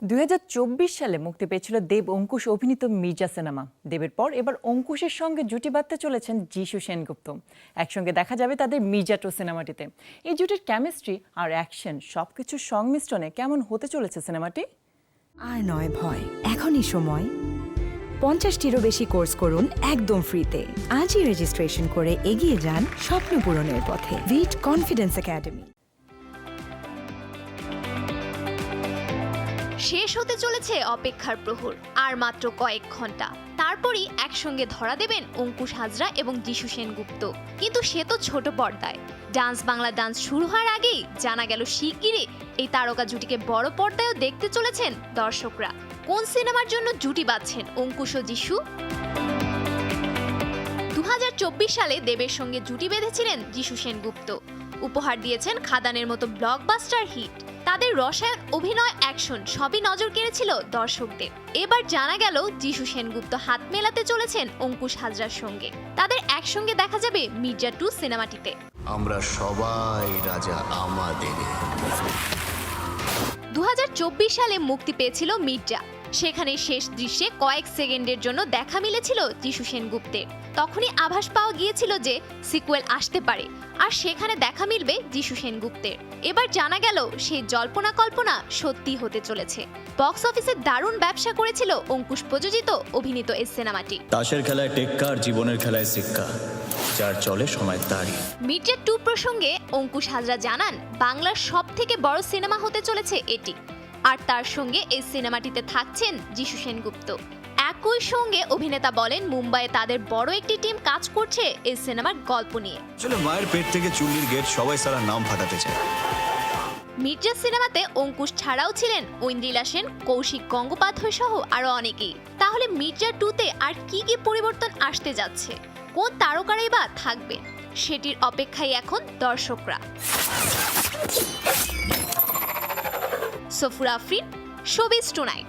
2024 সালে মুক্তি পেয়েছিল দেব অঙ্কুশ অভিনীত মির্জা সিনেমা। দেবের পর এবার অঙ্কুশের সঙ্গে জুটি বাঁধতে চলেছেন যিশু সেনগুপ্ত। একসঙ্গে দেখা যাবে তাদের মির্জা 2 সিনেমাটিতে। এই জুটির কেমিস্ট্রি আর অ্যাকশন সবকিছুর সংমিশ্রণে কেমন হতে চলেছে সিনেমাটি? আর নয় ভয়, এখনই সময়। 50টিরও বেশি কোর্স করুন একদম ফ্রিতে। আজই রেজিস্ট্রেশন করে এগিয়ে যান স্বপ্ন পূরণের পথে। ভিট কনফিডেন্স একাডেমি। শেষ হতে চলেছে অপেক্ষার প্রহর, আর মাত্র কয়েক ঘন্টা। তারপরই একসঙ্গে ধরা দেবেন অঙ্কুশ হাজরা এবং যিশু সেনগুপ্ত। কিন্তু সে তো ছোট পর্দায়। ডান্স বাংলা ডান্স শুরু হওয়ার আগেই জানা গেল শিগগিরই এই তারকা জুটিকে বড় পর্দায়ও দেখতে চলেছেন দর্শকরা। কোন সিনেমার জন্য জুটি বাঁধছেন অঙ্কুশ ও যিশু? 2024 সালে দেবের সঙ্গে জুটি বেঁধেছিলেন যিশু সেনগুপ্ত। উপহার দিয়েছেন খাদানের মতো ব্লকবাস্টার হিট। তাদের রসায়ন, অভিনয়, অ্যাকশন সবই নজর কেড়েছিল দর্শকদের। এবার জানা গেল যিশু সেনগুপ্ত হাত মেলাতে চলেছেন অঙ্কুশ হাজরার সঙ্গে। তাদের একসঙ্গে দেখা যাবে মির্জা 2 সিনেমাটিতে। আমরা সবাই রাজা আমাদের। 2024 সালে মুক্তি পেয়েছিল মির্জা। সেখানে শেষ দৃশ্যে কয়েক সেকেন্ডের জন্য দেখা মিলেছিল যিশু সেনগুপ্তের। তখনই আভাস পাওয়া গিয়েছিল যে সিকুয়েল আসতে পারে, আর সেখানে দেখা মিলবে যিশু সেনগুপ্তের। এবার জানা গেল সেই জল্পনা কল্পনা সত্যি হতে চলেছে। বক্স অফিসে দারুণ ব্যবসা করেছিল অঙ্কুশ প্রযোজিত অভিনীত এই সিনেমাটি। তাসের খেলায় টেক্কা আর জীবনের খেলায় সিক্কা, যার চলে সময় তারই। মির্জা 2 প্রসঙ্গে অঙ্কুশ হাজরা জানান, বাংলার সবথেকে বড় সিনেমা হতে চলেছে এটি, আর তার সঙ্গে এই সিনেমাটিতে থাকছেন যিশু সেনগুপ্ত। একই সঙ্গে অভিনেতা বলেন, মুম্বাইয়ে তাদের বড় একটি টিম কাজ করছে এই সিনেমার গল্প নিয়ে। আসলে মায়ের পেট থেকে চুল্লির গেট সবাই সারা নাম ফাটাতে চায়। মির্জা সিনেমাতে অঙ্কুশ ছাড়াও ছিলেন ঐন্দ্রিলা সেন, কৌশিক গঙ্গোপাধ্যায় সহ আরো অনেকেই। তাহলে মির্জা 2-তে আর কি কি পরিবর্তন আসতে যাচ্ছে, কোন তারকারাই বা থাকবে, সেটির অপেক্ষায় এখন দর্শকরা। Safura Afrin, showbiz tonight.